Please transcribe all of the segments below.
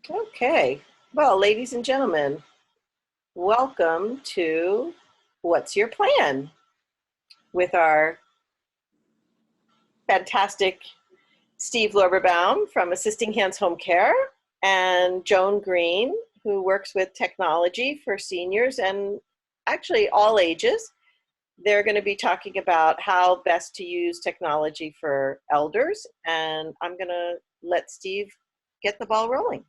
Okay, well, ladies and gentlemen, welcome to What's Your Plan with our fantastic Steve Lorberbaum from Assisting Hands Home Care and Joan Green, who works with technology for seniors and actually all ages. They're going to be talking about how best to use technology for elders, and I'm going to let Steve get the ball rolling.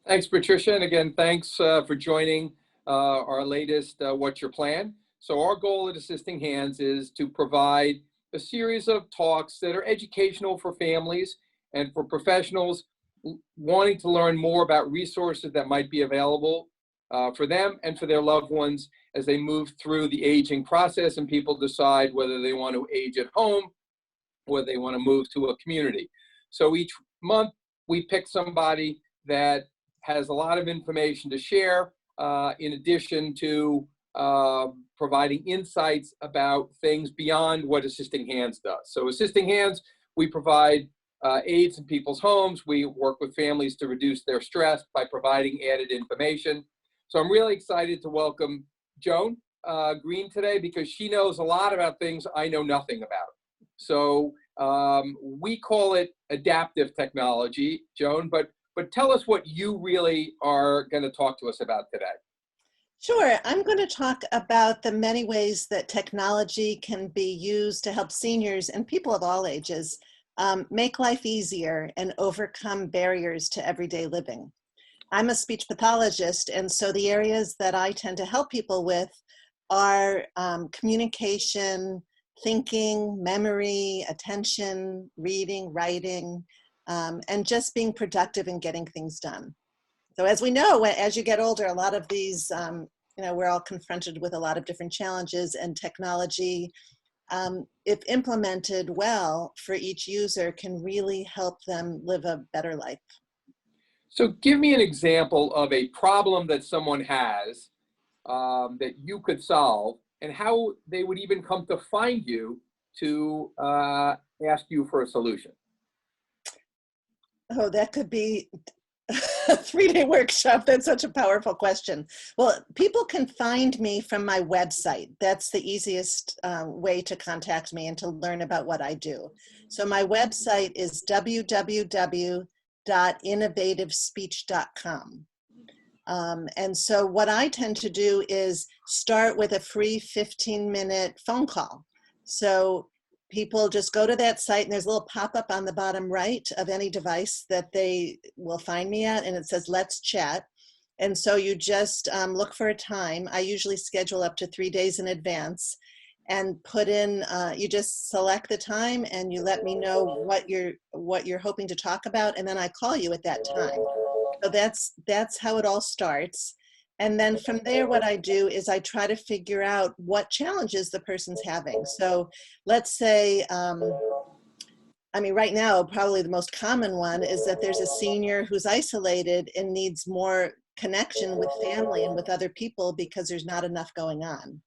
Thanks, Patricia. And again, thanks for joining our latest What's Your Plan? So our goal at Assisting Hands is to provide a series of talks that are educational for families and for professionals wanting to learn more about resources that might be available for them and for their loved ones as they move through the aging process and people decide whether they want to age at home or they want to move to a community. So each month we pick somebody that has a lot of information to share, in addition to providing insights about things beyond what Assisting Hands does. So Assisting Hands, we provide aids in people's homes. We work with families to reduce their stress by providing added information. So I'm really excited to welcome Joan Green today because she knows a lot about things I know nothing about. So we call it adaptive technology, Joan, but tell us what you really are going to talk to us about today. Sure. I'm going to talk about the many ways that technology can be used to help seniors and people of all ages make life easier and overcome barriers to everyday living. I'm a speech pathologist, and so the areas that I tend to help people with are communication, thinking, memory, attention, reading, writing, and just being productive and getting things done. So as we know, as you get older, a lot of these, we're all confronted with a lot of different challenges, and technology, if implemented well for each user, can really help them live a better life. So give me an example of a problem that someone has that you could solve and how they would even come to find you to ask you for a solution. Oh, that could be a 3-day workshop. That's such a powerful question. Well, people can find me from my website. That's the easiest way to contact me and to learn about what I do. So my website is www.innovativespeech.com. And so what I tend to do is start with a free 15-minute phone call. So people just go to that site, and there's a little pop-up on the bottom right of any device that they will find me at, and it says, "Let's chat." And so you just look for a time. I usually schedule up to 3 days in advance and put in, you just select the time and you let me know what you're hoping to talk about, and then I call you at that time. So that's how it all starts. And then from there, what I do is I try to figure out what challenges the person's having. So let's say, right now, probably the most common one is that there's a senior who's isolated and needs more connection with family and with other people because there's not enough going on.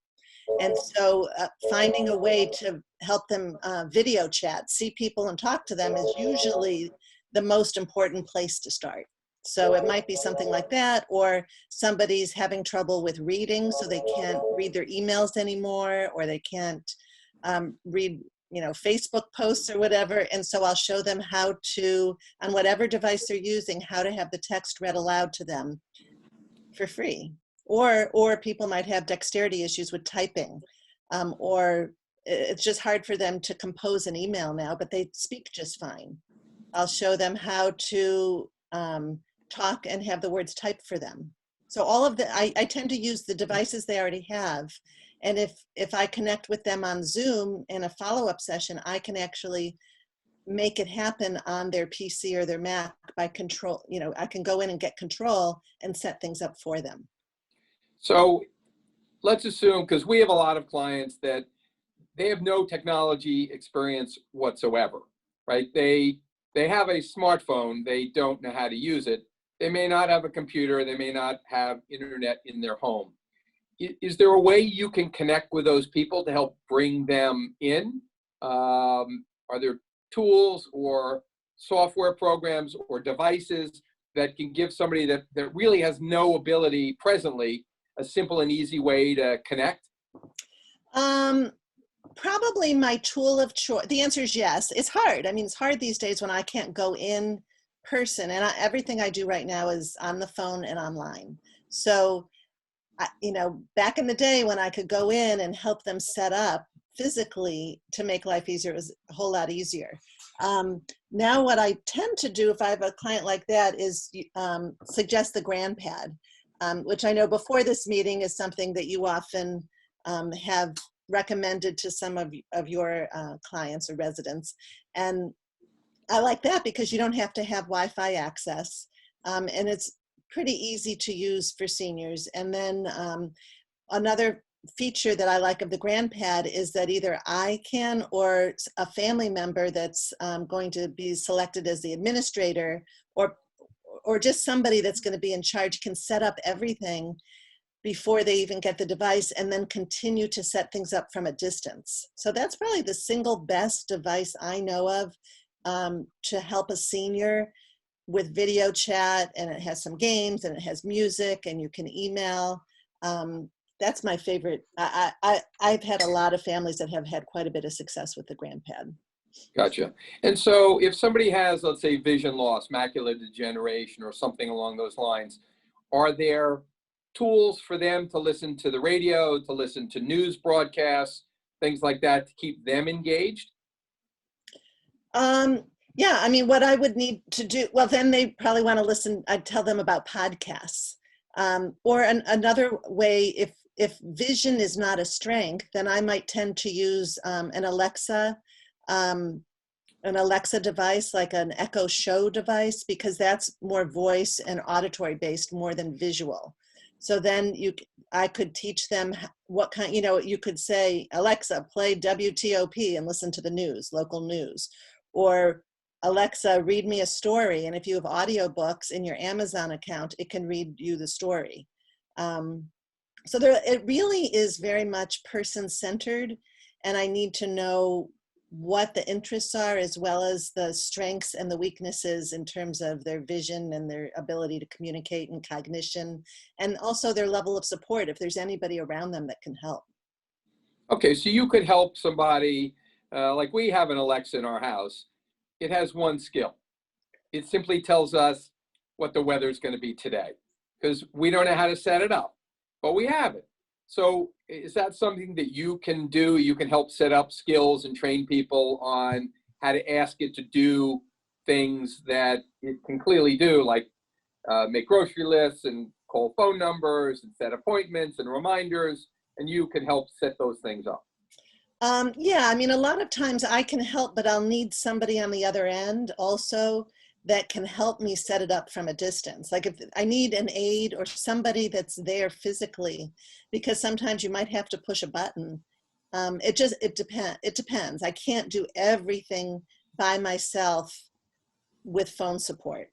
And so finding a way to help them video chat, see people and talk to them is usually the most important place to start. So it might be something like that, or somebody's having trouble with reading, so they can't read their emails anymore, or they can't read, Facebook posts or whatever. And so I'll show them how to, on whatever device they're using, how to have the text read aloud to them for free. Or people might have dexterity issues with typing, or it's just hard for them to compose an email now, but they speak just fine. I'll show them how to talk and have the words typed for them. So all of I tend to use the devices they already have. And if I connect with them on Zoom in a follow-up session, I can actually make it happen on their PC or their Mac by control. I can go in and get control and set things up for them. So let's assume, because we have a lot of clients that they have no technology experience whatsoever, right? They have a smartphone, they don't know how to use it. They may not have a computer, they may not have internet in their home. Is there a way you can connect with those people to help bring them in? Are there tools or software programs or devices that can give somebody that really has no ability presently a simple and easy way to connect? Probably my tool of choice. The answer is yes. It's hard. I mean, it's hard these days when I can't go in person, and everything I do right now is on the phone and online. So, back in the day when I could go in and help them set up physically to make life easier, it was a whole lot easier. Now what I tend to do if I have a client like that is suggest the GrandPad, which I know before this meeting is something that you often have recommended to some of your clients or residents. And I like that because you don't have to have Wi-Fi access, and it's pretty easy to use for seniors. And then another feature that I like of the GrandPad is that either I can or a family member that's going to be selected as the administrator, or just somebody that's going to be in charge, can set up everything before they even get the device and then continue to set things up from a distance. So that's probably the single best device I know of to help a senior with video chat, and it has some games and it has music and you can email. That's my favorite. I've had a lot of families that have had quite a bit of success with the GrandPad. Gotcha. And so if somebody has, let's say, vision loss, macular degeneration, or something along those lines, are there tools for them to listen to the radio, to listen to news broadcasts, things like that, to keep them engaged? Yeah, I mean, what I would need to do, well, then they probably want to listen. I'd tell them about podcasts. Or another way, if vision is not a strength, then I might tend to use an Alexa device, like an Echo Show device, because that's more voice and auditory based more than visual. So then I could teach them what kind, you could say, Alexa, play WTOP and listen to the news, local news. Or Alexa, read me a story. And if you have audiobooks in your Amazon account, it can read you the story. So it really is very much person-centered, and I need to know what the interests are as well as the strengths and the weaknesses in terms of their vision and their ability to communicate and cognition, and also their level of support if there's anybody around them that can help. Okay, so you could help somebody, like we have an Alexa in our house. It has one skill. It simply tells us what the weather is going to be today, because we don't know how to set it up, but we have it. So is that something that you can do? You can help set up skills and train people on how to ask it to do things that it can clearly do, like make grocery lists and call phone numbers and set appointments and reminders, and you can help set those things up. Yeah, I mean, a lot of times I can help, but I'll need somebody on the other end also that can help me set it up from a distance. Like if I need an aide or somebody that's there physically, because sometimes you might have to push a button. It depends. I can't do everything by myself with phone support.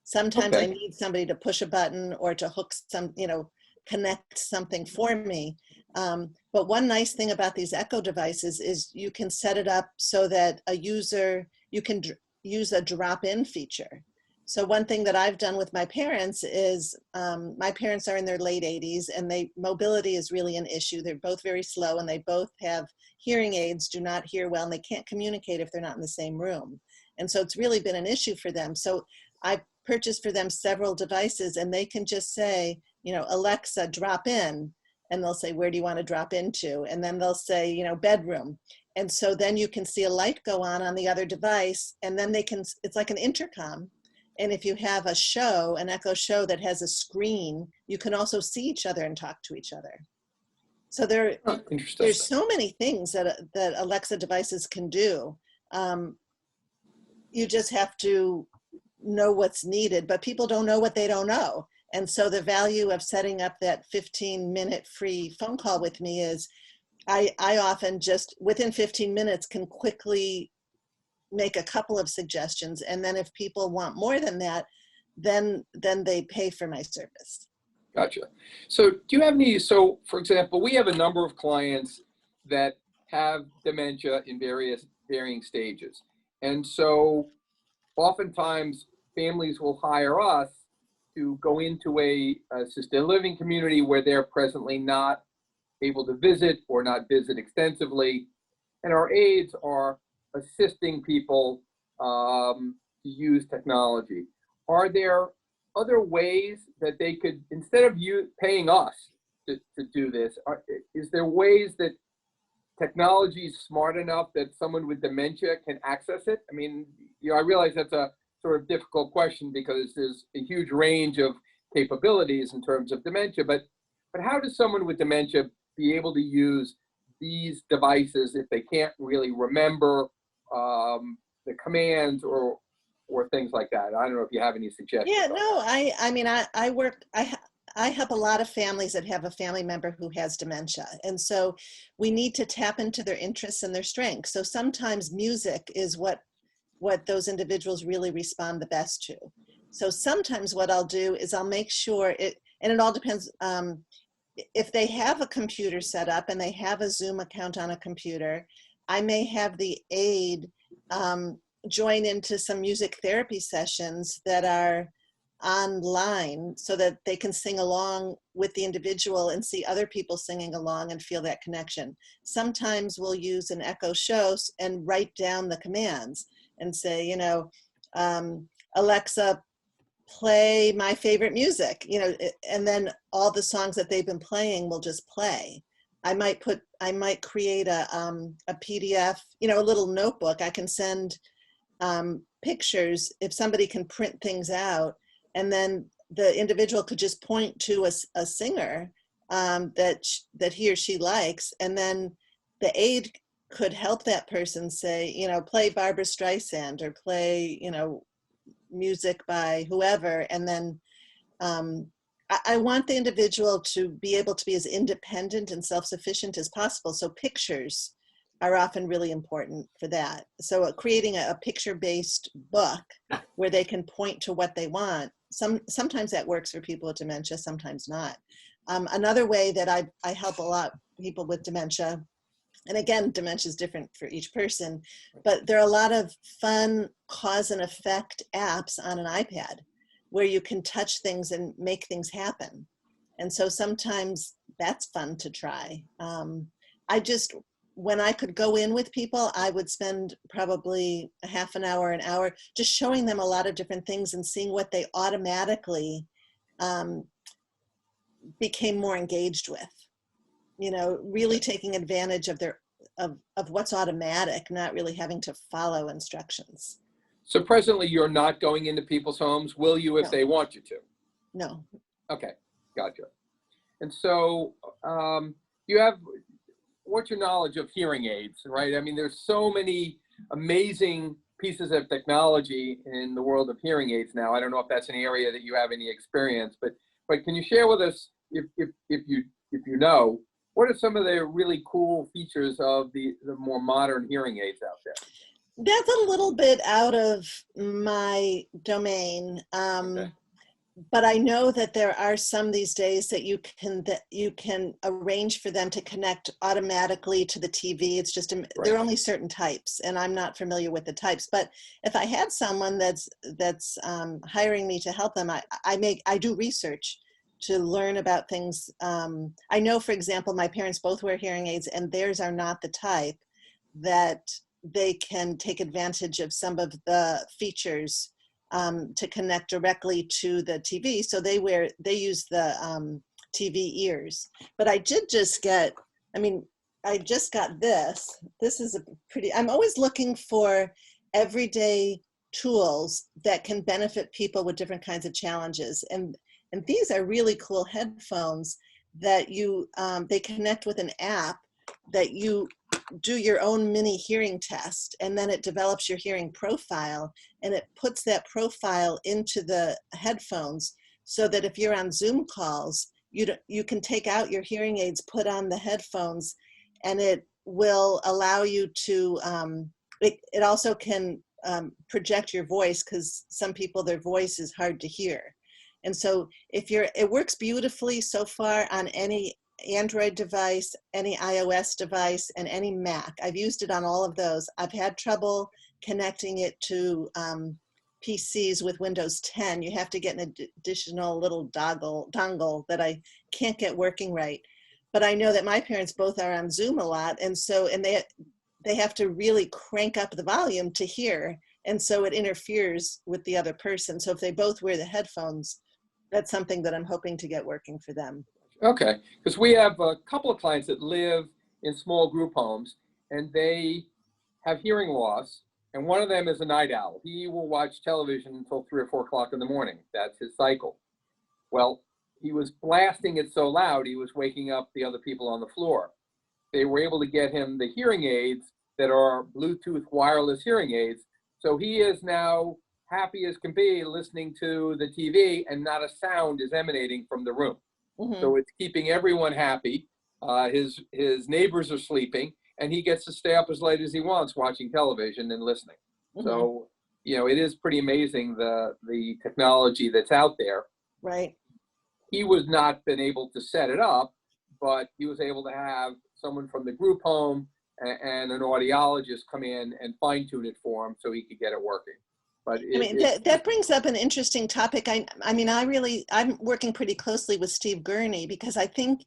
Sometimes I need somebody to push a button or to hook connect something for me. But one nice thing about these Echo devices is you can set it up so that you can use a drop-in feature. So one thing that I've done with my parents is, my parents are in their late 80s and mobility is really an issue. They're both very slow and they both have hearing aids, do not hear well, and they can't communicate if they're not in the same room. And so it's really been an issue for them. So I purchased for them several devices and they can just say, Alexa, drop in. And they'll say, where do you want to drop into? And then they'll say, bedroom. And so then you can see a light go on the other device, and then it's like an intercom. And if you have an Echo Show that has a screen, you can also see each other and talk to each other. So there's so many things that Alexa devices can do. You just have to know what's needed, but people don't know what they don't know. And so the value of setting up that 15-minute free phone call with me is I often just within 15 minutes can quickly make a couple of suggestions. And then if people want more than that, then they pay for my service. Gotcha. So do you have so for example, we have a number of clients that have dementia in varying stages. And so oftentimes families will hire us to go into a assisted living community where they're presently not able to visit or not visit extensively. And our aides are assisting people to use technology. Are there other ways that they could, instead of you paying us to do this, is there ways that technology is smart enough that someone with dementia can access it? I mean, I realize that's a sort of difficult question because there's a huge range of capabilities in terms of dementia, but how does someone with dementia be able to use these devices if they can't really remember the commands or things like that? I don't know if you have any suggestions. Yeah, no, I mean, I help a lot of families that have a family member who has dementia. And so we need to tap into their interests and their strengths. So sometimes music is what those individuals really respond the best to. So sometimes what I'll do is I'll make sure and it all depends, if they have a computer set up and they have a Zoom account on a computer, I may have the aide join into some music therapy sessions that are online so that they can sing along with the individual and see other people singing along and feel that connection. Sometimes we'll use an echo show and write down the commands and say, Alexa, play my favorite music, and then all the songs that they've been playing will just play. I might create a PDF, a little notebook. I can send pictures if somebody can print things out, and then the individual could just point to a singer that he or she likes, and then the aide could help that person say, play Barbara Streisand or play, music by whoever. And then I want the individual to be able to be as independent and self-sufficient as possible. So pictures are often really important for that. So creating a picture-based book where they can point to what they want. Sometimes that works for people with dementia, sometimes not. Another way that I help a lot of people with dementia, and again, dementia is different for each person, but there are a lot of fun cause and effect apps on an iPad where you can touch things and make things happen. And so sometimes that's fun to try. When I could go in with people, I would spend probably a half an hour, just showing them a lot of different things and seeing what they automatically became more engaged with. Really taking advantage of what's automatic, not really having to follow instructions. So presently you're not going into people's homes. Will you if No. they want you to? No. Okay, gotcha. And so what's your knowledge of hearing aids, right? I mean, there's so many amazing pieces of technology in the world of hearing aids now. I don't know if that's an area that you have any experience, but can you share with us, if you know, what are some of the really cool features of the more modern hearing aids out there? That's a little bit out of my domain. Okay. But I know that there are some these days that you can arrange for them to connect automatically to the TV. It's just there are only certain types, and I'm not familiar with the types. But if I had someone that's hiring me to help them, I do research to learn about things. I know, for example, my parents both wear hearing aids, and theirs are not the type that they can take advantage of some of the features to connect directly to the TV. So they use the TV ears. But I just got this. This is I'm always looking for everyday tools that can benefit people with different kinds of challenges. And these are really cool headphones that they connect with an app that you do your own mini hearing test, and then it develops your hearing profile, and it puts that profile into the headphones so that if you're on Zoom calls, you can take out your hearing aids, put on the headphones, and it will allow you to, it also can project your voice, because some people, their voice is hard to hear. And so it works beautifully so far on any Android device, any iOS device, and any Mac. I've used it on all of those. I've had trouble connecting it to PCs with Windows 10. You have to get an additional little dongle that I can't get working right. But I know that my parents both are on Zoom a lot, and so they have to really crank up the volume to hear, and so it interferes with the other person. So if they both wear the headphones, that's something that I'm hoping to get working for them. Okay, because we have a couple of clients that live in small group homes, and they have hearing loss, and one of them is a night owl. He will watch television until 3 or 4 o'clock in the morning. That's his cycle. Well, he was blasting it so loud, he was waking up the other people on the floor. They were able to get him the hearing aids that are Bluetooth wireless hearing aids. So he is now happy as can be listening to the TV, and not a sound is emanating from the room. Mm-hmm. So it's keeping everyone happy. His neighbors are sleeping, and he gets to stay up as late as he wants watching television and listening. Mm-hmm. So, you know, it is pretty amazing the technology that's out there. Right. He was not been able to set it up, but he was able to have someone from the group home and an audiologist come in and fine tune it for him so he could get it working. But that brings up an interesting topic. I mean, I'm working pretty closely with Steve Gurney, because I think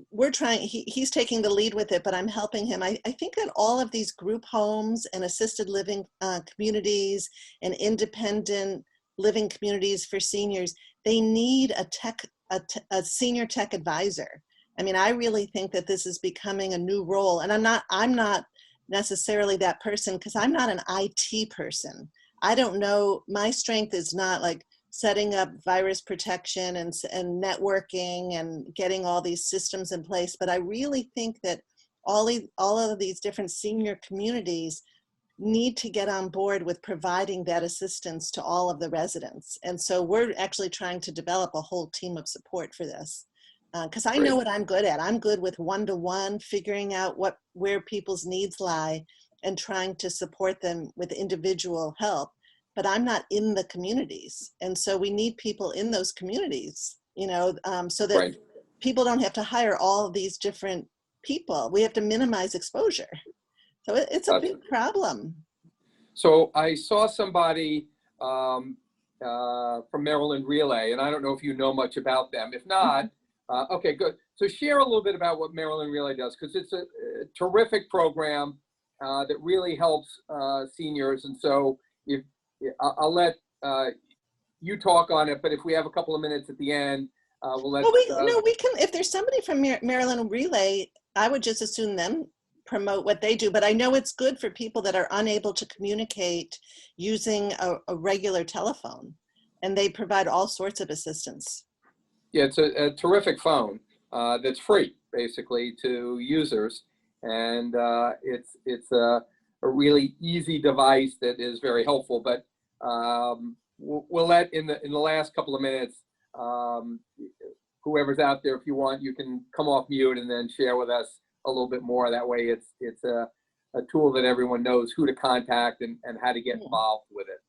we're trying, he's taking the lead with it, but I'm helping him. I think that all of these group homes and assisted living communities and independent living communities for seniors, they need a senior tech advisor. I mean, I really think that this is becoming a new role, and I'm not necessarily that person, because I'm not an IT person. I don't know, my strength is not like setting up virus protection and networking and getting all these systems in place. But I really think that all of these different senior communities need to get on board with providing that assistance to all of the residents. And so we're actually trying to develop a whole team of support for this. Because I know what I'm good at. I'm good with one-to-one, figuring out where people's needs lie and trying to support them with individual help. But I'm not in the communities. And so we need people in those communities, you know, so that people don't have to hire all of these different people. We have to minimize exposure. So it's a big problem. So I saw somebody from Maryland Relay, and I don't know if you know much about them. If not, okay, good. So share a little bit about what Maryland Relay does, because it's a terrific program that really helps seniors. And so I'll let you talk on it, but if we have a couple of minutes at the end, we'll let. No, we can. If there's somebody from Maryland Relay, I would just assume them promote what they do. But I know it's good for people that are unable to communicate using a regular telephone, and they provide all sorts of assistance. Yeah, it's a terrific phone that's free, basically, to users, and it's a really easy device that is very helpful. But we'll let in the last couple of minutes, whoever's out there, if you want, you can come off mute and then share with us a little bit more. That way, it's a tool that everyone knows who to contact and how to get involved with it.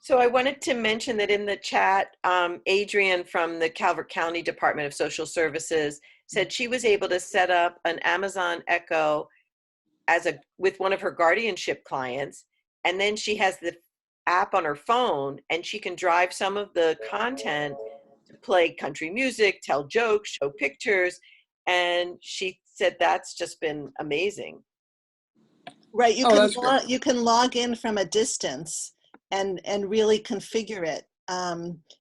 So I wanted to mention that in the chat, Adrian from the Calvert County Department of Social Services said she was able to set up an Amazon Echo with one of her guardianship clients, and then she has the app on her phone, and she can drive some of the content to play country music, tell jokes, show pictures, and she said that's just been amazing. Right, you can log in from a distance and really configure it.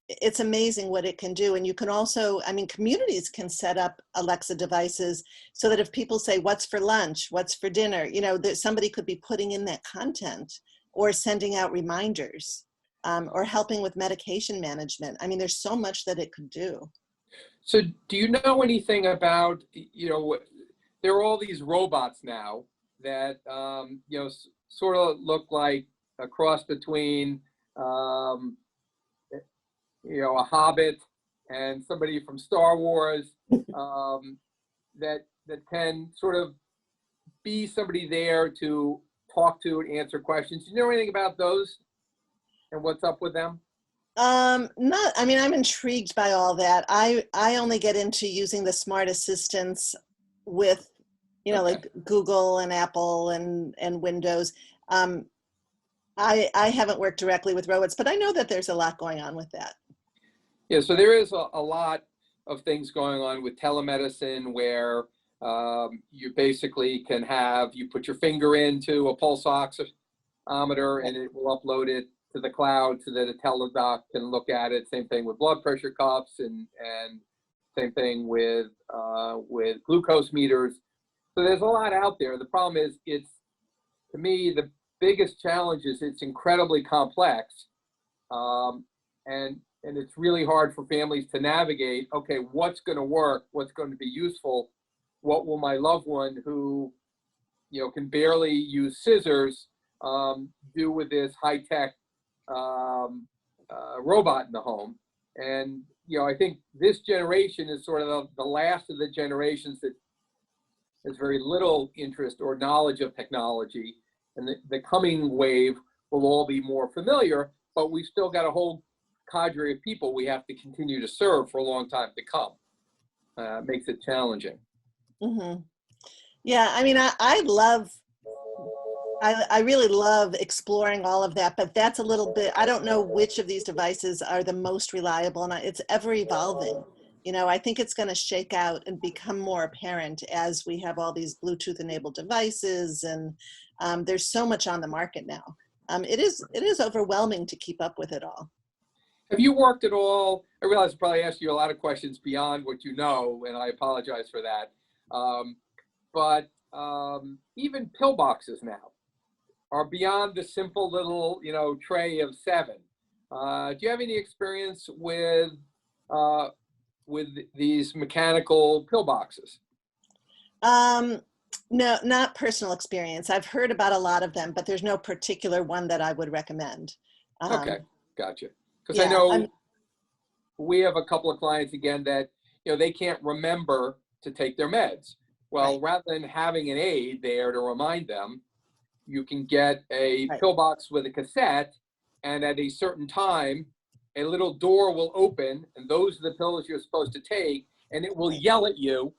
It's amazing what it can do. And you can also, I mean, communities can set up Alexa devices so that if people say, what's for lunch, what's for dinner, you know, that somebody could be putting in that content or sending out reminders or helping with medication management. I mean, there's so much that it could do. So do you know anything about, you know, there are all these robots now that, you know, sort of look like a cross between, you know, a Hobbit and somebody from Star Wars, that can sort of be somebody there to talk to and answer questions. Do you know anything about those and what's up with them? I mean, I'm intrigued by all that. I only get into using the smart assistants with, you know, like Google and Apple and Windows. I haven't worked directly with robots, but I know that there's a lot going on with that. Yeah, so there is a lot of things going on with telemedicine where you basically can you put your finger into a pulse oximeter and it will upload it to the cloud so that a teledoc can look at it. Same thing with blood pressure cuffs and same thing with glucose meters. So there's a lot out there. The problem is to me, the biggest challenge is it's incredibly complex. And it's really hard for families to navigate, okay, what's going to work? What's going to be useful? What will my loved one who, can barely use scissors do with this high-tech robot in the home? And, I think this generation is sort of the last of the generations that has very little interest or knowledge of technology. And the coming wave will all be more familiar, but we've still got a whole cadre of people we have to continue to serve for a long time to come. Makes it challenging. Mm-hmm. Yeah, I mean, I really love exploring all of that, but that's a little bit, I don't know which of these devices are the most reliable, and it's ever evolving. I think it's going to shake out and become more apparent as we have all these Bluetooth enabled devices, and there's so much on the market now. It is overwhelming to keep up with it all. Have you worked at all? I realize I probably asked you a lot of questions beyond what you know, and I apologize for that. But even pillboxes now are beyond the simple little, tray of 7. Do you have any experience with these mechanical pillboxes? No, not personal experience. I've heard about a lot of them, but there's no particular one that I would recommend. Okay, gotcha. Because yeah, I know we have a couple of clients, again, that, they can't remember to take their meds. Well, rather than having an aide there to remind them, you can get a pillbox with a cassette, and at a certain time, a little door will open, and those are the pills you're supposed to take, and it will yell at you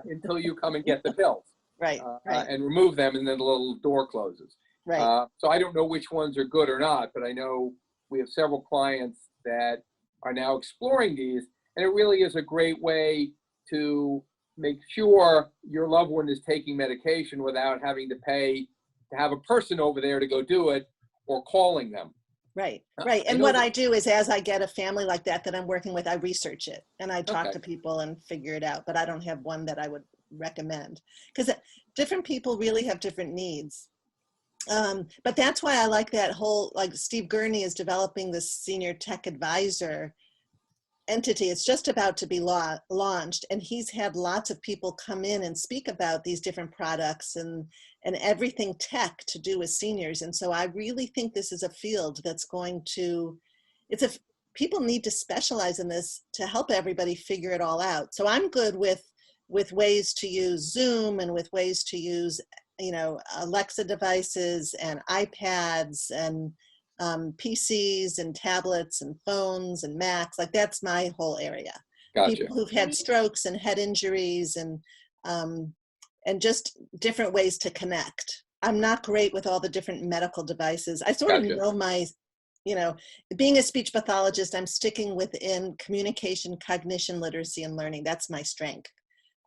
until you come and get the pills. And remove them, and then the little door closes. So I don't know which ones are good or not, but I know we have several clients that are now exploring these, and it really is a great way to make sure your loved one is taking medication without having to pay to have a person over there to go do it or calling them. Right. And what I do is, as I get a family like that I'm working with, I research it and I talk to people and figure it out, but I don't have one that I would recommend, because different people really have different needs. But that's why I like that whole, like Steve Gurney is developing this senior tech advisor entity. It's just about to be launched, and he's had lots of people come in and speak about these different products and everything tech to do with seniors. And so I really think this is a field that's going to, people need to specialize in this to help everybody figure it all out. So I'm good with ways to use Zoom and with ways to use, Alexa devices and iPads and PCs and tablets and phones and Macs. Like, that's my whole area. Gotcha. People who've had strokes and head injuries and just different ways to connect. I'm not great with all the different medical devices. I sort of know my, being a speech pathologist, I'm sticking within communication, cognition, literacy, and learning. That's my strength.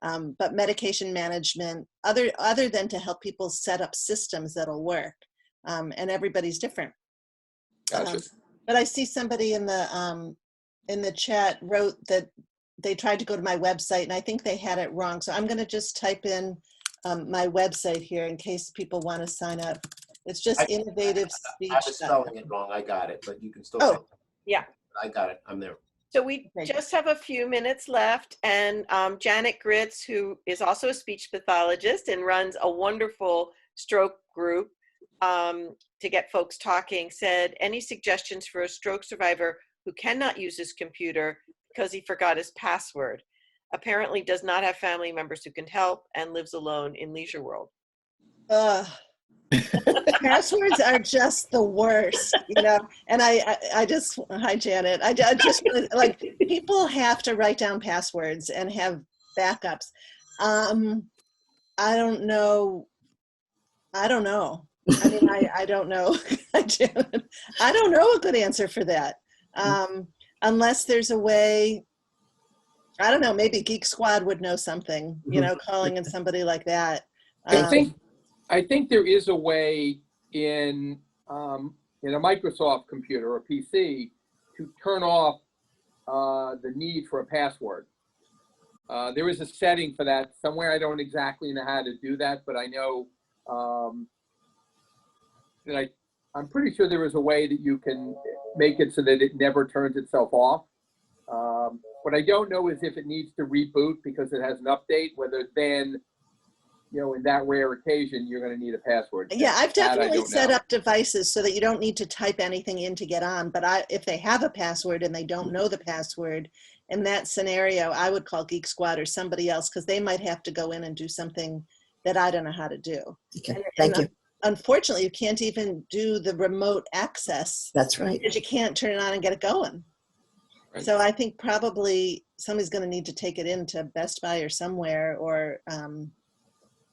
But medication management, other than to help people set up systems that'll work, and everybody's different. Gotcha. But I see somebody in the chat wrote that they tried to go to my website, and I think they had it wrong. So I'm going to just type in my website here in case people want to sign up. It's just innovative speech. I was spelling it wrong. I got it, but you can still. Yeah. I got it. I'm there. So we just have a few minutes left, and Janet Gritz, who is also a speech pathologist and runs a wonderful stroke group to get folks talking, said, any suggestions for a stroke survivor who cannot use his computer because he forgot his password? Apparently does not have family members who can help and lives alone in Leisure World. Passwords are just the worst, and I just, hi Janet, I just really, like, people have to write down passwords and have backups. I don't know. I mean, I don't know. I don't know a good answer for that. Unless there's a way, I don't know, maybe Geek Squad would know something, you know, calling in somebody like that. I think there is a way in a Microsoft computer or PC to turn off the need for a password. There is a setting for that somewhere. I don't exactly know how to do that, but I know that I'm pretty sure there is a way that you can make it so that it never turns itself off. What I don't know is if it needs to reboot because it has an update, whether then, you know, in that rare occasion, you're going to need a password. Yeah, I've definitely set know. up devices so that you don't need to type anything in to get on. But if they have a password and they don't know the password, in that scenario, I would call Geek Squad or somebody else because they might have to go in and do something that I don't know how to do. Okay, thank you. Unfortunately, you can't even do the remote access. That's right. Because you can't turn it on and get it going. Right. So I think probably somebody's going to need to take it into Best Buy or somewhere, or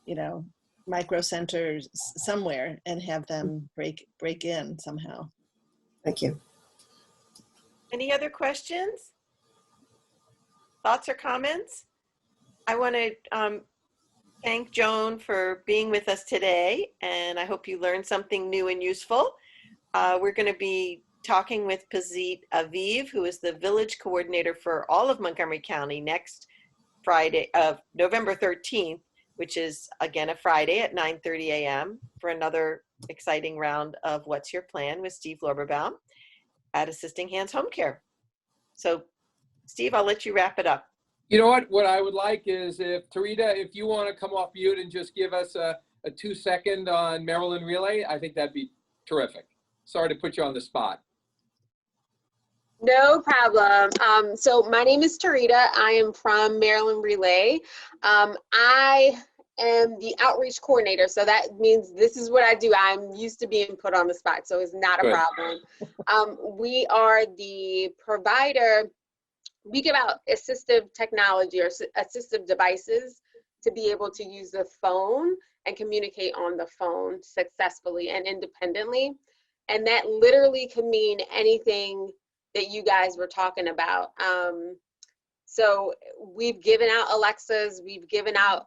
you know, Micro Centers somewhere, and have them break in somehow. Thank you. Any other questions? Thoughts or comments? I want to thank Joan for being with us today, and I hope you learned something new and useful. We're going to be talking with Pazit Aviv, who is the village coordinator for all of Montgomery County, next Friday of November 13th, which is again a Friday at 9:30 a.m. for another exciting round of What's Your Plan with Steve Lorberbaum at Assisting Hands Home Care. So Steve, I'll let you wrap it up. You know what I would like is if Tarita, if you want to come off mute and just give us a 2-second on Maryland Relay, I think that'd be terrific. Sorry to put you on the spot. No problem. So my name is Tarita. I am from Maryland Relay. I am the outreach coordinator. So that means this is what I do. I'm used to being put on the spot, so it's not a Good. problem. We are the provider. We give out assistive technology or assistive devices to be able to use the phone and communicate on the phone successfully and independently. And that literally could mean anything that you guys were talking about. So we've given out Alexas, we've given out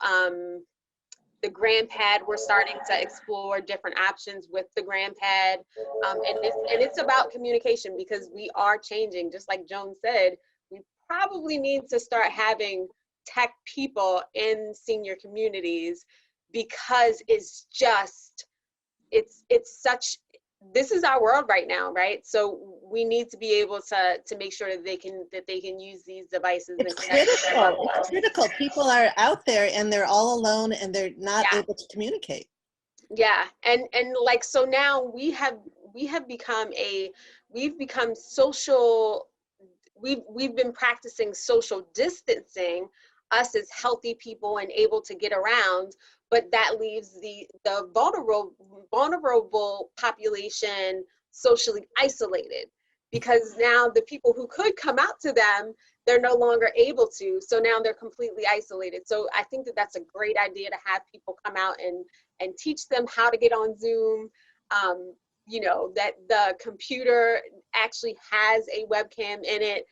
the GrandPad. We're starting to explore different options with the GrandPad. And it's about communication, because we are changing. Just like Joan said, we probably need to start having tech people in senior communities, because it's just, it's such, this is our world right now, right? So we need to be able to make sure that they can use these devices. It's critical. It's critical. People are out there and they're all alone and they're not able to communicate. Yeah, and like, so now we have become social. We've been practicing social distancing, us as healthy people and able to get around, but that leaves the vulnerable population socially isolated, because now the people who could come out to them, they're no longer able to. So now they're completely isolated. So I think that that's a great idea to have people come out and teach them how to get on Zoom. You know, that the computer actually has a webcam in it.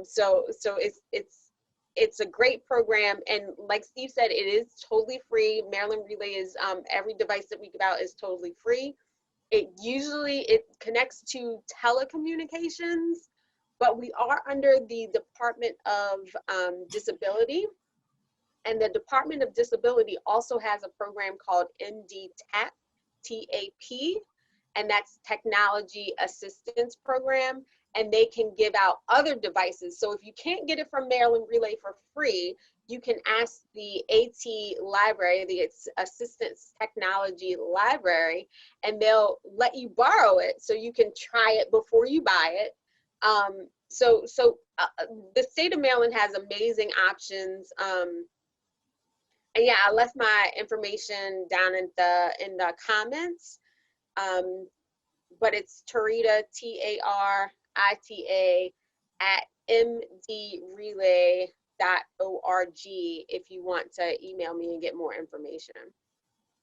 So it's a great program, and like Steve said, it is totally free. Maryland Relay is every device that we give out is totally free. It connects to telecommunications, but we are under the Department of Disability, and the Department of Disability also has a program called MD-TAP, TAP, and that's Technology Assistance Program. And they can give out other devices. So if you can't get it from Maryland Relay for free, you can ask the AT Library, the Assistance Technology Library, and they'll let you borrow it so you can try it before you buy it. So the state of Maryland has amazing options. And yeah, I left my information down in the comments. But it's Tarita, TARITA at mdrelay.org if you want to email me and get more information.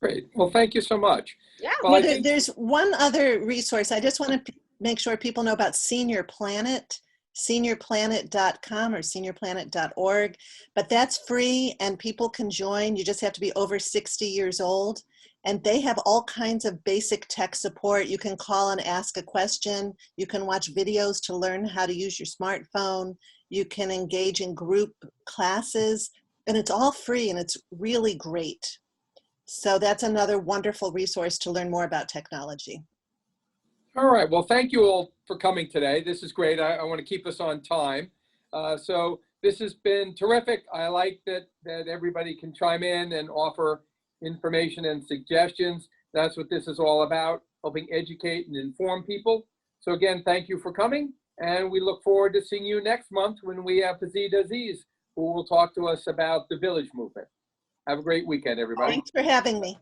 Great. Well, thank you so much. Yeah. Well, I Well, think, there's one other resource. I just want to make sure people know about Senior Planet, seniorplanet.com or seniorplanet.org. But that's free and people can join. You just have to be over 60 years old. And they have all kinds of basic tech support. You can call and ask a question. You can watch videos to learn how to use your smartphone. You can engage in group classes. And it's all free and it's really great. So that's another wonderful resource to learn more about technology. all right. Well, thank you all for coming today. This is great. I want to keep us on time. So this has been terrific. I like that everybody can chime in and offer information and suggestions. That's what this is all about, helping educate and inform people. So again, thank you for coming. And we look forward to seeing you next month when we have Pazid Aziz, who will talk to us about the village movement. Have a great weekend, everybody. Thanks for having me.